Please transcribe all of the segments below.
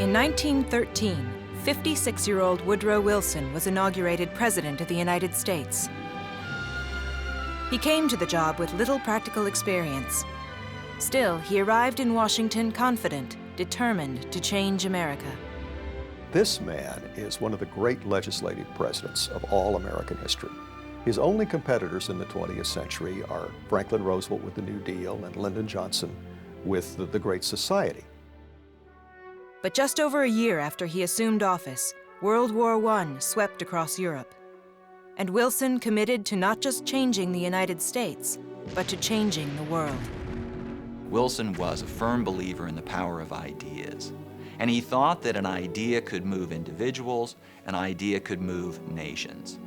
In 1913, 56-year-old Woodrow Wilson was inaugurated President of the United States. He came to the job with little practical experience. Still, he arrived in Washington confident, determined to change America. This man is one of the great legislative presidents of all American history. His only competitors in the 20th century are Franklin Roosevelt with the New Deal and Lyndon Johnson with the Great Society. But just over a year after he assumed office, World War I swept across Europe. And Wilson committed to not just changing the United States, but to changing the world. Wilson was a firm believer in the power of ideas. And he thought that an idea could move individuals, an idea could move nations.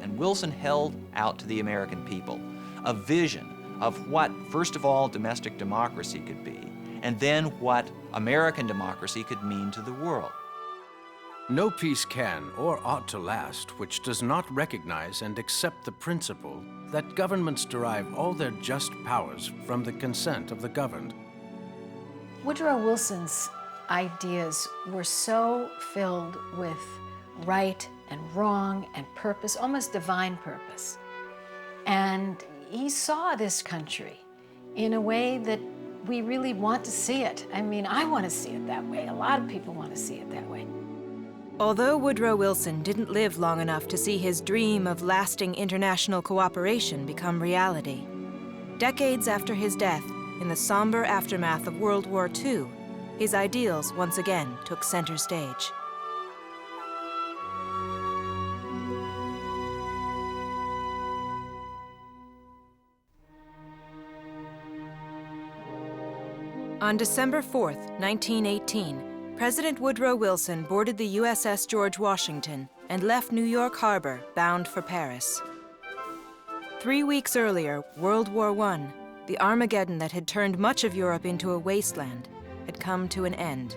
And Wilson held out to the American people a vision of what, first of all, domestic democracy could be, and then what American democracy could mean to the world. No peace can or ought to last which does not recognize and accept the principle that governments derive all their just powers from the consent of the governed. Woodrow Wilson's ideas were so filled with right and wrong and purpose, almost divine purpose. And he saw this country in a way that we really want to see it. I mean, I want to see it that way. A lot of people want to see it that way. Although Woodrow Wilson didn't live long enough to see his dream of lasting international cooperation become reality, decades after his death, in the somber aftermath of World War II, his ideals once again took center stage. On December 4, 1918, President Woodrow Wilson boarded the USS George Washington and left New York Harbor, bound for Paris. 3 weeks earlier, World War I, the Armageddon that had turned much of Europe into a wasteland, had come to an end.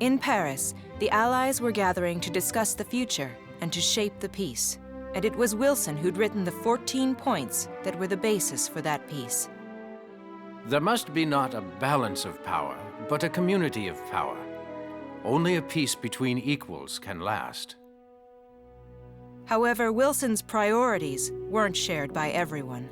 In Paris, the Allies were gathering to discuss the future and to shape the peace. And it was Wilson who'd written the 14 points that were the basis for that peace. There must be not a balance of power, but a community of power. Only a peace between equals can last. However, Wilson's priorities weren't shared by everyone.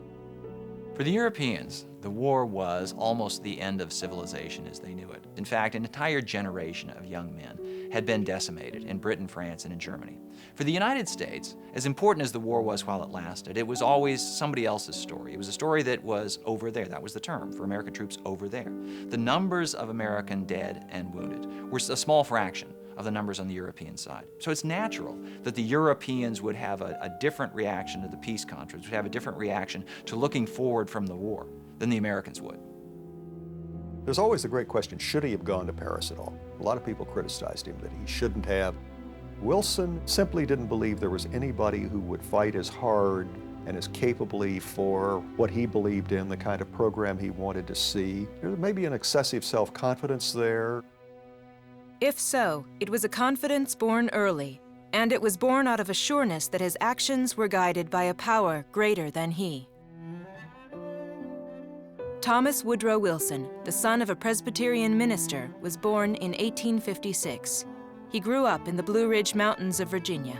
For the Europeans, the war was almost the end of civilization as they knew it. In fact, an entire generation of young men had been decimated in Britain, France, and in Germany. For the United States, as important as the war was while it lasted, it was always somebody else's story. It was a story that was over there. That was the term for American troops, over there. The numbers of American dead and wounded were a small fraction of the numbers on the European side. So it's natural that the Europeans would have a different reaction to the peace conference, would have a different reaction to looking forward from the war than the Americans would. There's always the great question, should he have gone to Paris at all? A lot of people criticized him that he shouldn't have. Wilson simply didn't believe there was anybody who would fight as hard and as capably for what he believed in, the kind of program he wanted to see. There may be an excessive self-confidence there. If so, it was a confidence born early, and it was born out of a sureness that his actions were guided by a power greater than he. Thomas Woodrow Wilson, the son of a Presbyterian minister, was born in 1856. He grew up in the Blue Ridge Mountains of Virginia.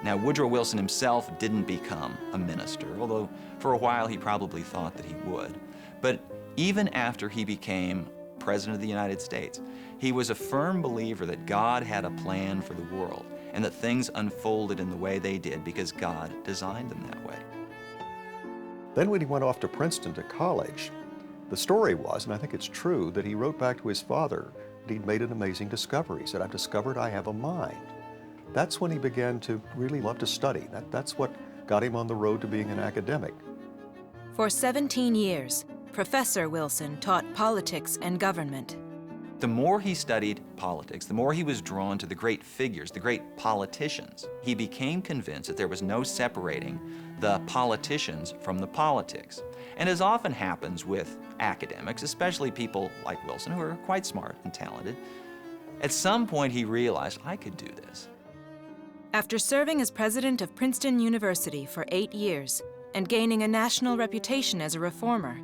Now, Woodrow Wilson himself didn't become a minister, although for a while he probably thought that he would. But even after he became President of the United States, he was a firm believer that God had a plan for the world and that things unfolded in the way they did because God designed them that way. Then when he went off to Princeton to college, the story was, and I think it's true, that he wrote back to his father that he'd made an amazing discovery. He said, "I've discovered I have a mind." That's when he began to really love to study. That's what got him on the road to being an academic. For 17 years, Professor Wilson taught politics and government. The more he studied politics, the more he was drawn to the great figures, the great politicians. He became convinced that there was no separating the politicians from the politics. And as often happens with academics, especially people like Wilson, who are quite smart and talented, at some point he realized, I could do this. After serving as president of Princeton University for 8 years and gaining a national reputation as a reformer,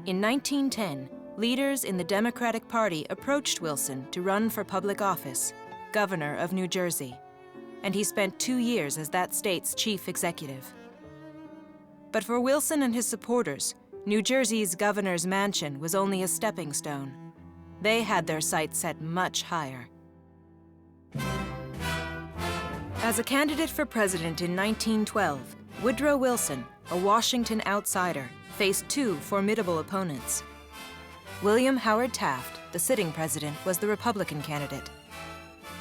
in 1910, leaders in the Democratic Party approached Wilson to run for public office, governor of New Jersey, and he spent 2 years as that state's chief executive. But for Wilson and his supporters, New Jersey's governor's mansion was only a stepping stone. They had their sights set much higher. As a candidate for president in 1912, Woodrow Wilson, a Washington outsider, faced 2 formidable opponents. William Howard Taft, the sitting president, was the Republican candidate,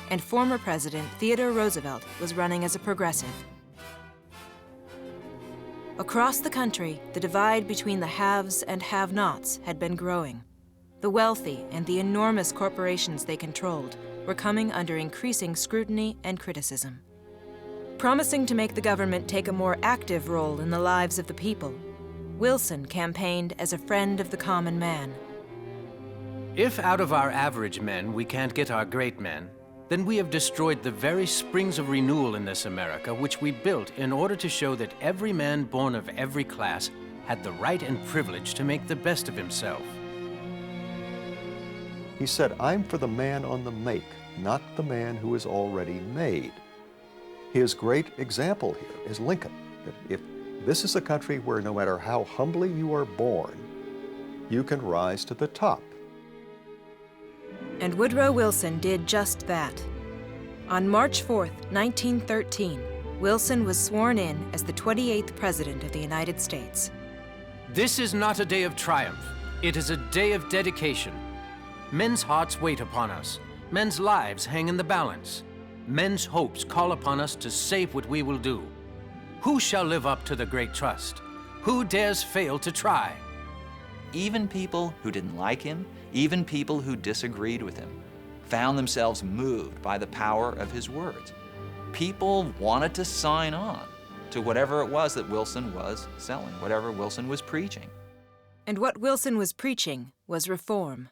and former President Theodore Roosevelt was running as a progressive. Across the country, the divide between the haves and have-nots had been growing. The wealthy and the enormous corporations they controlled were coming under increasing scrutiny and criticism. Promising to make the government take a more active role in the lives of the people, Wilson campaigned as a friend of the common man. If out of our average men we can't get our great men, then we have destroyed the very springs of renewal in this America which we built in order to show that every man born of every class had the right and privilege to make the best of himself. He said, "I'm for the man on the make, not the man who is already made." His great example here is Lincoln. If this is a country where no matter how humbly you are born, you can rise to the top. And Woodrow Wilson did just that. On March 4, 1913, Wilson was sworn in as the 28th President of the United States. This is not a day of triumph. It is a day of dedication. Men's hearts wait upon us. Men's lives hang in the balance. Men's hopes call upon us to save what we will do. Who shall live up to the great trust? Who dares fail to try? Even people who didn't like him, even people who disagreed with him, found themselves moved by the power of his words. People wanted to sign on to whatever it was that Wilson was selling, whatever Wilson was preaching. And what Wilson was preaching was reform.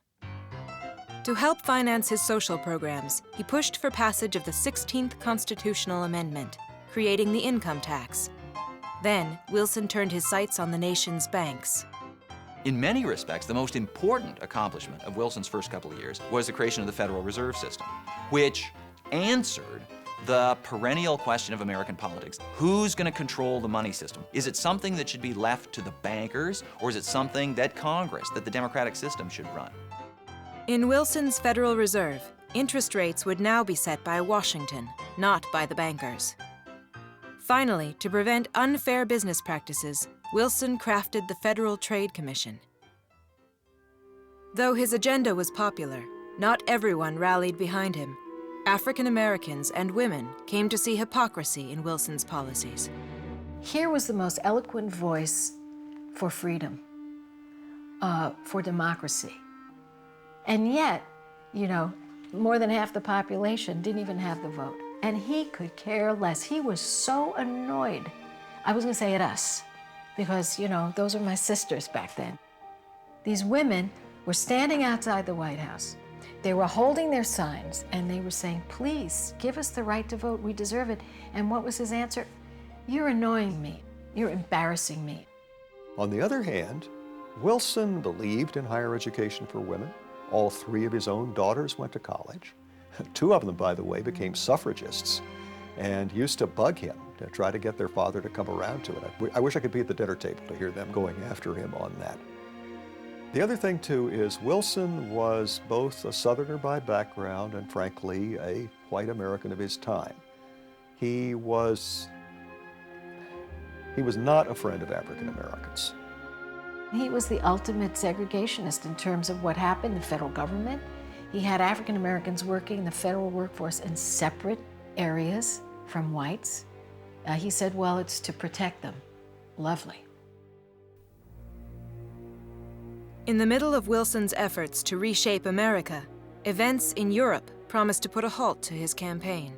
To help finance his social programs, he pushed for passage of the 16th Constitutional Amendment, creating the income tax. Then, Wilson turned his sights on the nation's banks. In many respects, the most important accomplishment of Wilson's first couple of years was the creation of the Federal Reserve System, which answered the perennial question of American politics. Who's going to control the money system? Is it something that should be left to the bankers, or is it something that Congress, that the democratic system should run? In Wilson's Federal Reserve, interest rates would now be set by Washington, not by the bankers. Finally, to prevent unfair business practices, Wilson crafted the Federal Trade Commission. Though his agenda was popular, not everyone rallied behind him. African Americans and women came to see hypocrisy in Wilson's policies. Here was the most eloquent voice for freedom, for democracy. And yet, you know, more than half the population didn't even have the vote. And he could care less. He was so annoyed. I was gonna say at us, because, you know, those were my sisters back then. These women were standing outside the White House. They were holding their signs and they were saying, "Please, give us the right to vote, we deserve it." And what was his answer? "You're annoying me, you're embarrassing me." On the other hand, Wilson believed in higher education for women. All 3 of his own daughters went to college. 2 of them, by the way, became suffragists and used to bug him to try to get their father to come around to it. I wish I could be at the dinner table to hear them going after him on that. The other thing, too, is Wilson was both a Southerner by background and, frankly, a white American of his time. He was not a friend of African Americans. He was the ultimate segregationist in terms of what happened in the federal government. He had African Americans working in the federal workforce in separate areas from whites. He said, well, it's to protect them. Lovely. In the middle of Wilson's efforts to reshape America, events in Europe promised to put a halt to his campaign.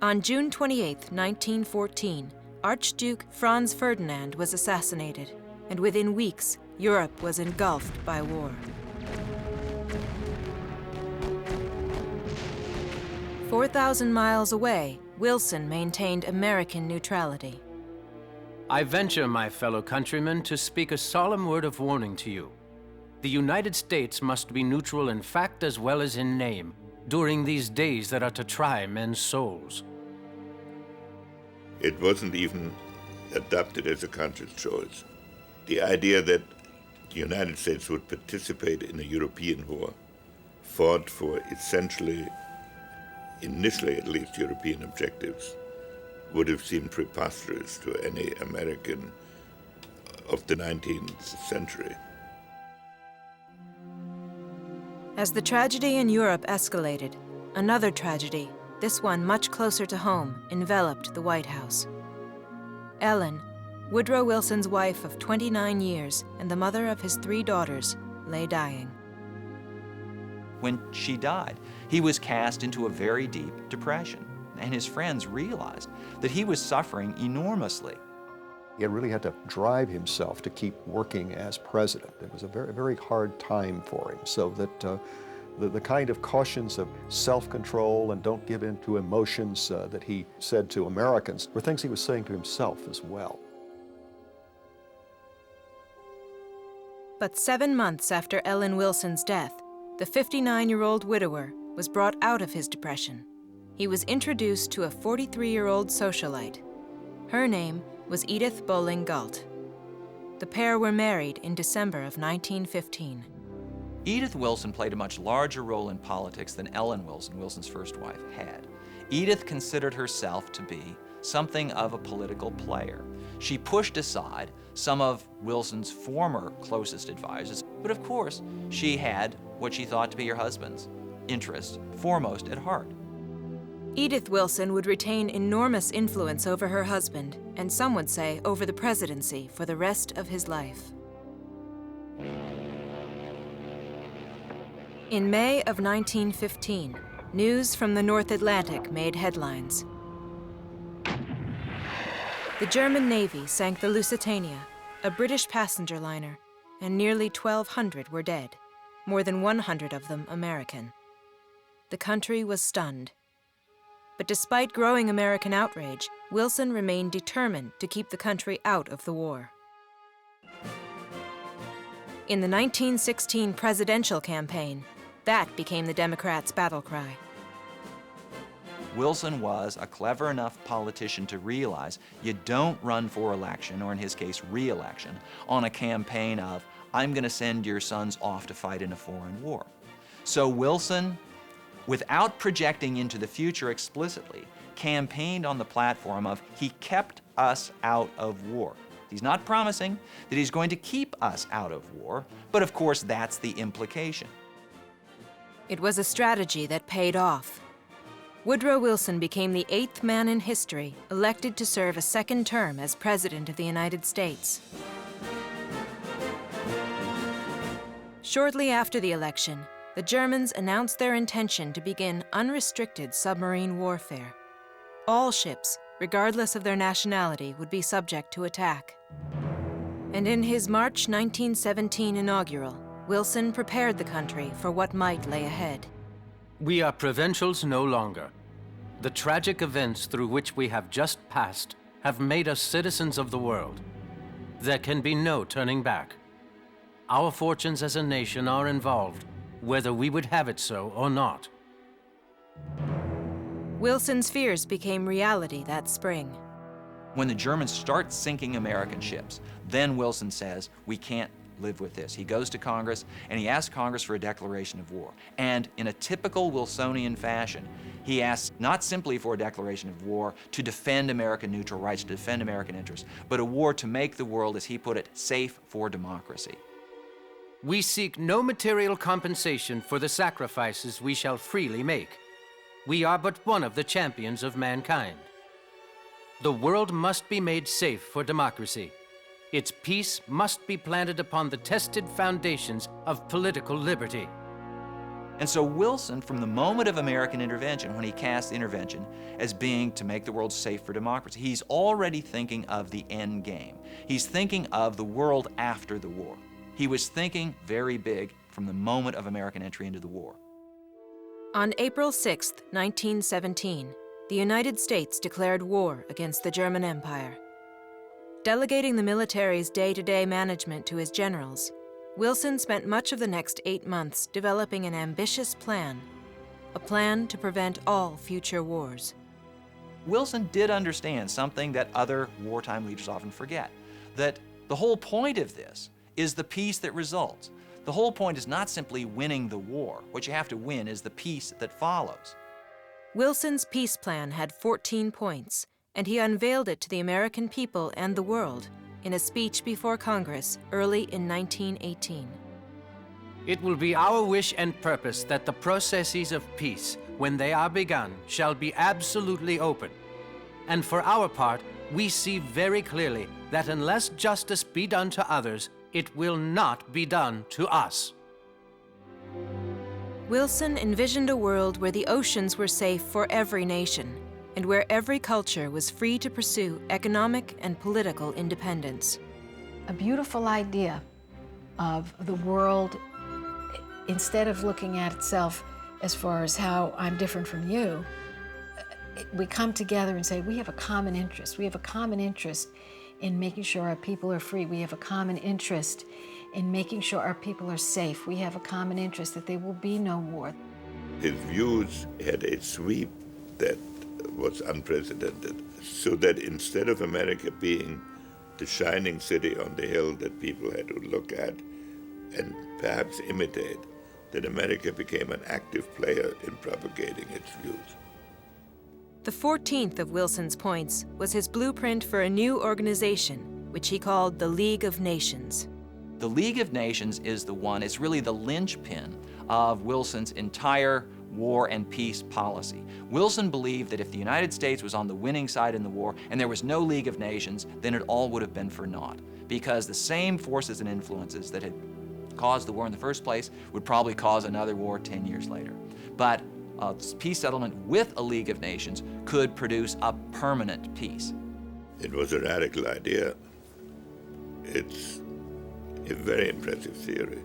On June 28, 1914, Archduke Franz Ferdinand was assassinated, and within weeks, Europe was engulfed by war. "4,000 miles away, Wilson maintained American neutrality. I venture, my fellow countrymen, to speak a solemn word of warning to you. The United States must be neutral in fact as well as in name during these days that are to try men's souls. It wasn't even adopted as a conscious choice. The idea that the United States would participate in a European war, fought for essentially, initially at least, European objectives, would have seemed preposterous to any American of the 19th century. As the tragedy in Europe escalated, another tragedy, this one much closer to home, enveloped the White House. Ellen, Woodrow Wilson's wife of 29 years and the mother of his 3 daughters, lay dying. When she died, he was cast into a very deep depression, and his friends realized that he was suffering enormously. He really had to drive himself to keep working as president. It was a very, very hard time for him, so that the kind of cautions of self-control and don't give in to emotions that he said to Americans were things he was saying to himself as well. But 7 months after Ellen Wilson's death, the 59-year-old widower was brought out of his depression. He was introduced to a 43-year-old socialite. Her name was Edith Bowling Galt. The pair were married in December of 1915. Edith Wilson played a much larger role in politics than Ellen Wilson, Wilson's first wife, had. Edith considered herself to be something of a political player. She pushed aside some of Wilson's former closest advisors, but of course, she had what she thought to be her husband's interest foremost at heart. Edith Wilson would retain enormous influence over her husband, and some would say over the presidency, for the rest of his life. In May of 1915, news from the North Atlantic made headlines. The German Navy sank the Lusitania, a British passenger liner, and nearly 1,200 were dead, more than 100 of them American. The country was stunned. But despite growing American outrage, Wilson remained determined to keep the country out of the war. In the 1916 presidential campaign, that became the Democrats' battle cry. Wilson was a clever enough politician to realize you don't run for election, or in his case, re-election, on a campaign of, I'm going to send your sons off to fight in a foreign war. So Wilson, without projecting into the future explicitly, campaigned on the platform of he kept us out of war. He's not promising that he's going to keep us out of war, but of course that's the implication. It was a strategy that paid off. Woodrow Wilson became the 8th man in history elected to serve a second term as President of the United States. Shortly after the election, the Germans announced their intention to begin unrestricted submarine warfare. All ships, regardless of their nationality, would be subject to attack. And in his March 1917 inaugural, Wilson prepared the country for what might lay ahead. We are provincials no longer. The tragic events through which we have just passed have made us citizens of the world. There can be no turning back. Our fortunes as a nation are involved, whether we would have it so or not. Wilson's fears became reality that spring. When the Germans start sinking American ships, then Wilson says, we can't live with this. He goes to Congress and he asks Congress for a declaration of war. And in a typical Wilsonian fashion, he asks not simply for a declaration of war to defend American neutral rights, to defend American interests, but a war to make the world, as he put it, safe for democracy. We seek no material compensation for the sacrifices we shall freely make. We are but one of the champions of mankind. The world must be made safe for democracy. Its peace must be planted upon the tested foundations of political liberty. And so Wilson, from the moment of American intervention, when he cast intervention as being to make the world safe for democracy, he's already thinking of the end game. He's thinking of the world after the war. He was thinking very big from the moment of American entry into the war. On April 6, 1917, the United States declared war against the German Empire. Delegating the military's day-to-day management to his generals, Wilson spent much of the next 8 months developing an ambitious plan, a plan to prevent all future wars. Wilson did understand something that other wartime leaders often forget, that the whole point of this is the peace that results. The whole point is not simply winning the war. What you have to win is the peace that follows. Wilson's peace plan had 14 points, and he unveiled it to the American people and the world in a speech before Congress early in 1918. It will be our wish and purpose that the processes of peace, when they are begun, shall be absolutely open. And for our part, we see very clearly that unless justice be done to others, it will not be done to us. Wilson envisioned a world where the oceans were safe for every nation, and where every culture was free to pursue economic and political independence. A beautiful idea of the world, instead of looking at itself as far as how I'm different from you, we come together and say, we have a common interest. We have a common interest in making sure our people are free. We have a common interest in making sure our people are safe. We have a common interest that there will be no war. His views had a sweep that was unprecedented, so that instead of America being the shining city on the hill that people had to look at and perhaps imitate, that America became an active player in propagating its views. The 14th of Wilson's points was his blueprint for a new organization, which he called the League of Nations. The League of Nations is the one, it's really the linchpin of Wilson's entire war and peace policy. Wilson believed that if the United States was on the winning side in the war and there was no League of Nations, then it all would have been for naught, because the same forces and influences that had caused the war in the first place would probably cause another war 10 years later. But a peace settlement with a League of Nations could produce a permanent peace. It was a radical idea. It's a very impressive theory.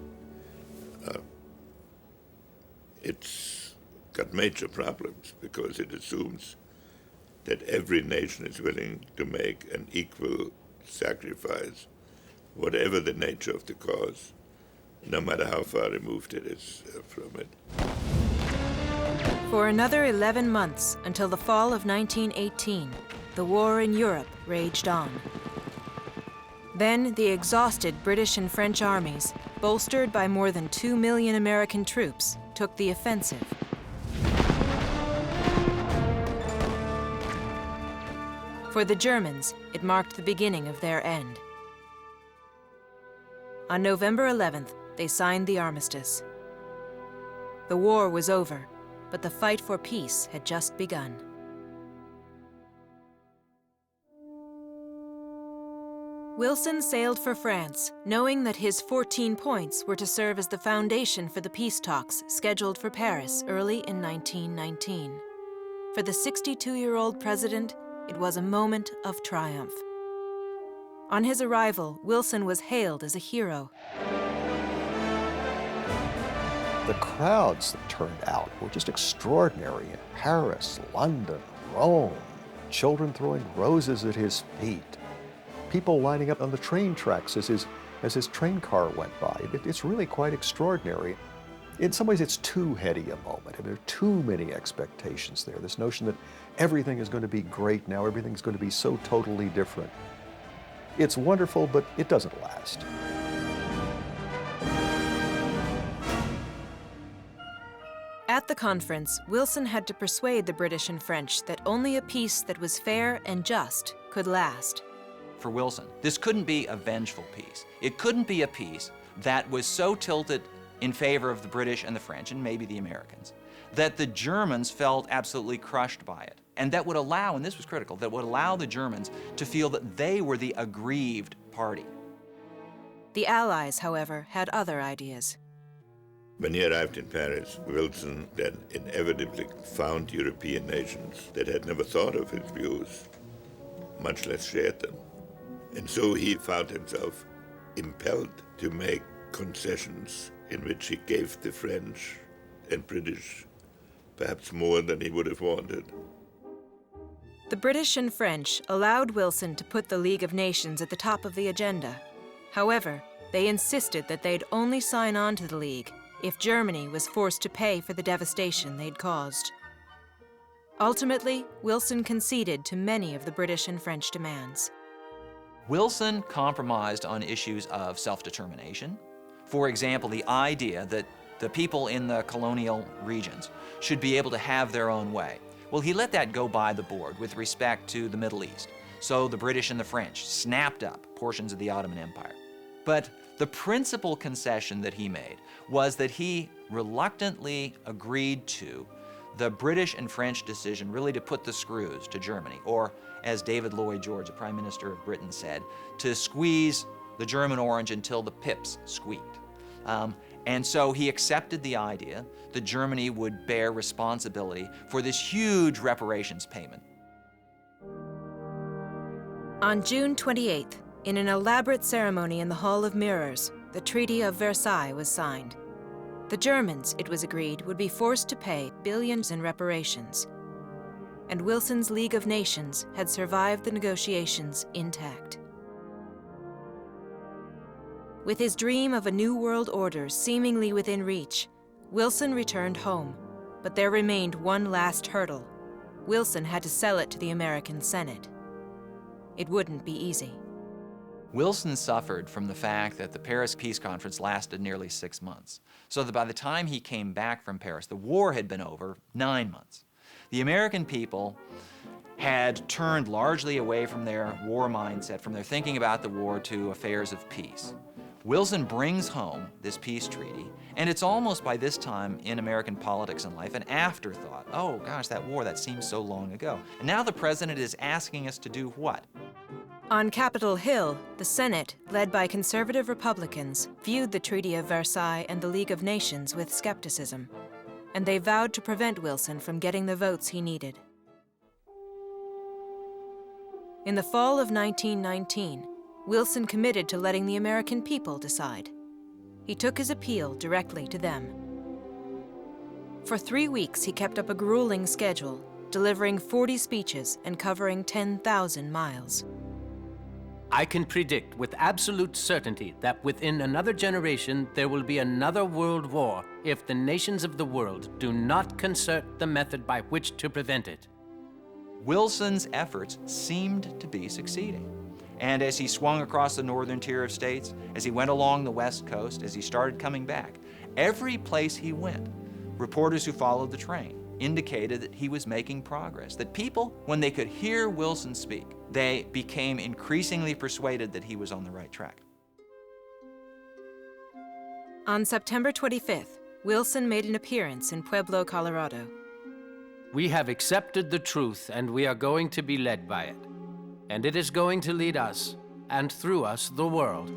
It's got major problems because it assumes that every nation is willing to make an equal sacrifice, whatever the nature of the cause, no matter how far removed it is from it. For another 11 months, until the fall of 1918, the war in Europe raged on. Then the exhausted British and French armies, bolstered by more than 2 million American troops, took the offensive. For the Germans, it marked the beginning of their end. On November 11th, they signed the armistice. The war was over, but the fight for peace had just begun. Wilson sailed for France, knowing that his 14 points were to serve as the foundation for the peace talks scheduled for Paris early in 1919. For the 62-year-old president, it was a moment of triumph. On his arrival, Wilson was hailed as a hero. The crowds that turned out were just extraordinary in Paris, London, Rome, children throwing roses at his feet, people lining up on the train tracks as his train car went by. It's really quite extraordinary. In some ways, it's too heady a moment. There are too many expectations there. This notion that everything is going to be great now, everything's going to be so totally different. It's wonderful, but it doesn't last. At the conference, Wilson had to persuade the British and French that only a peace that was fair and just could last. For Wilson, this couldn't be a vengeful peace. It couldn't be a peace that was so tilted in favor of the British and the French, and maybe the Americans, that the Germans felt absolutely crushed by it. And that would allow, and this was critical, that would allow the Germans to feel that they were the aggrieved party. The Allies, however, had other ideas. When he arrived in Paris, Wilson then inevitably found European nations that had never thought of his views, much less shared them. And so he found himself impelled to make concessions in which he gave the French and British perhaps more than he would have wanted. The British and French allowed Wilson to put the League of Nations at the top of the agenda. However, they insisted that they'd only sign on to the League if Germany was forced to pay for the devastation they'd caused. Ultimately, Wilson conceded to many of the British and French demands. Wilson compromised on issues of self-determination. For example, the idea that the people in the colonial regions should be able to have their own way. Well, he let that go by the board with respect to the Middle East. So the British and the French snapped up portions of the Ottoman Empire. But the principal concession that he made was that he reluctantly agreed to the British and French decision really to put the screws to Germany, or as David Lloyd George, the Prime Minister of Britain, said, to squeeze the German orange until the pips squeaked. And so he accepted the idea that Germany would bear responsibility for this huge reparations payment. On June 28th, in an elaborate ceremony in the Hall of Mirrors, the Treaty of Versailles was signed. The Germans, it was agreed, would be forced to pay billions in reparations. And Wilson's League of Nations had survived the negotiations intact. With his dream of a new world order seemingly within reach, Wilson returned home, but there remained one last hurdle. Wilson had to sell it to the American Senate. It wouldn't be easy. Wilson suffered from the fact that the Paris Peace Conference lasted nearly 6 months, so that by the time he came back from Paris, the war had been over 9 months. The American people had turned largely away from their war mindset, from their thinking about the war, to affairs of peace. Wilson brings home this peace treaty, and it's almost by this time in American politics and life an afterthought. Oh gosh, that war, that seems so long ago. And now the president is asking us to do what? On Capitol Hill, the Senate, led by conservative Republicans, viewed the Treaty of Versailles and the League of Nations with skepticism, and they vowed to prevent Wilson from getting the votes he needed. In the fall of 1919, Wilson committed to letting the American people decide. He took his appeal directly to them. For 3 weeks, he kept up a grueling schedule, delivering 40 speeches and covering 10,000 miles. I can predict with absolute certainty that within another generation there will be another world war if the nations of the world do not concert the method by which to prevent it. Wilson's efforts seemed to be succeeding. And as he swung across the northern tier of states, as he went along the West Coast, as he started coming back, every place he went, reporters who followed the train indicated that he was making progress, that people, when they could hear Wilson speak, they became increasingly persuaded that he was on the right track. On September 25th, Wilson made an appearance in Pueblo, Colorado. We have accepted the truth, and we are going to be led by it. And it is going to lead us, and through us, the world,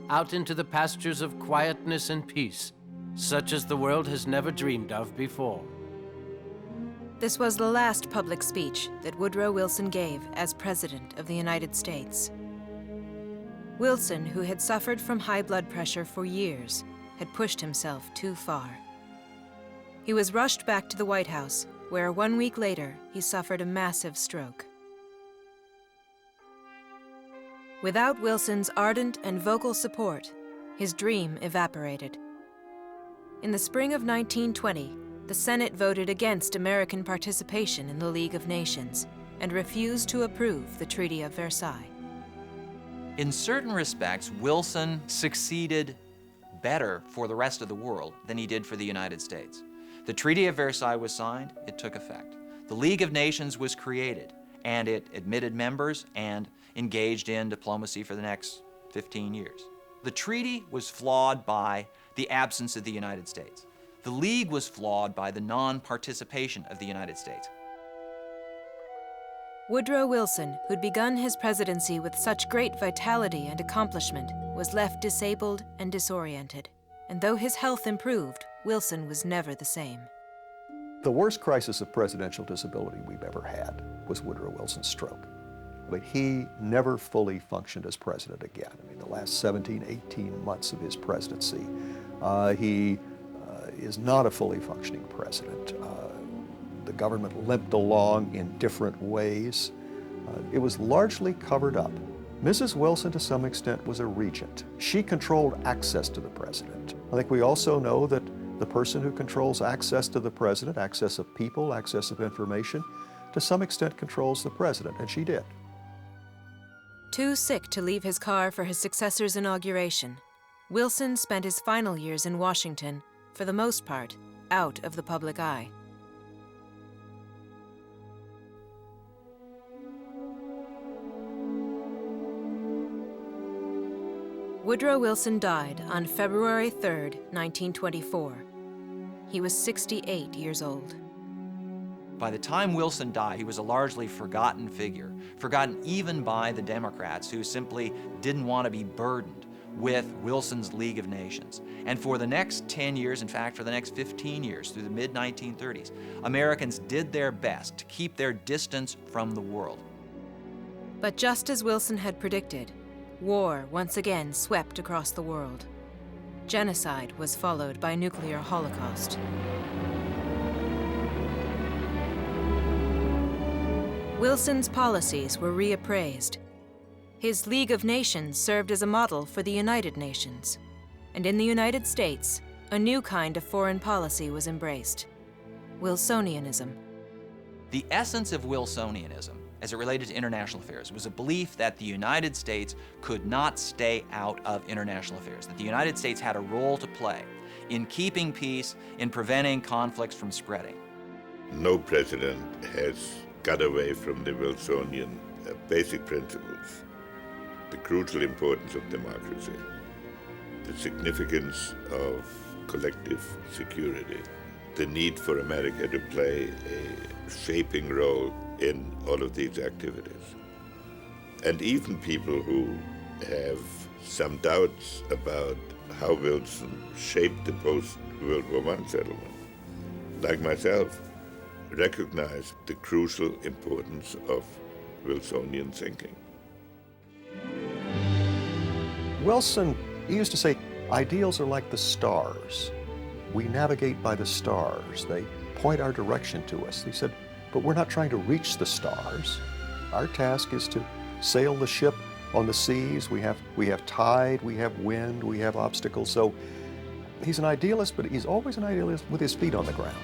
out into the pastures of quietness and peace, such as the world has never dreamed of before. This was the last public speech that Woodrow Wilson gave as President of the United States. Wilson, who had suffered from high blood pressure for years, had pushed himself too far. He was rushed back to the White House, where 1 week later, he suffered a massive stroke. Without Wilson's ardent and vocal support, his dream evaporated. In the spring of 1920, the Senate voted against American participation in the League of Nations and refused to approve the Treaty of Versailles. In certain respects, Wilson succeeded better for the rest of the world than he did for the United States. The Treaty of Versailles was signed, it took effect. The League of Nations was created, and it admitted members and engaged in diplomacy for the next 15 years. The treaty was flawed by the absence of the United States. The League was flawed by the non-participation of the United States. Woodrow Wilson, who'd begun his presidency with such great vitality and accomplishment, was left disabled and disoriented. And though his health improved, Wilson was never the same. The worst crisis of presidential disability we've ever had was Woodrow Wilson's stroke. But he never fully functioned as president again. I mean, the last 17, 18 months of his presidency, he is not a fully functioning president. The government limped along in different ways. It was largely covered up. Mrs. Wilson, to some extent, was a regent. She controlled access to the president. I think we also know that the person who controls access to the president, access of people, access of information, to some extent controls the president, and she did. Too sick to leave his car for his successor's inauguration, Wilson spent his final years in Washington, for the most part, out of the public eye. Woodrow Wilson died on February 3, 1924. He was 68 years old. By the time Wilson died, he was a largely forgotten figure, forgotten even by the Democrats who simply didn't want to be burdened with Wilson's League of Nations. And for the next 10 years, in fact, for the next 15 years, through the mid-1930s, Americans did their best to keep their distance from the world. But just as Wilson had predicted, war once again swept across the world. Genocide was followed by nuclear holocaust. Wilson's policies were reappraised. His League of Nations served as a model for the United Nations. And in the United States, a new kind of foreign policy was embraced: Wilsonianism. The essence of Wilsonianism, as it related to international affairs, was a belief that the United States could not stay out of international affairs, that the United States had a role to play in keeping peace, in preventing conflicts from spreading. No president has got away from the Wilsonian basic principles: the crucial importance of democracy, the significance of collective security, the need for America to play a shaping role in all of these activities. And even people who have some doubts about how Wilson shaped the post-World War I settlement, like myself, recognize the crucial importance of Wilsonian thinking. Wilson, he used to say, ideals are like the stars. We navigate by the stars. They point our direction to us. He said, but we're not trying to reach the stars. Our task is to sail the ship on the seas. We have tide, we have wind, we have obstacles. So he's an idealist, but he's always an idealist with his feet on the ground.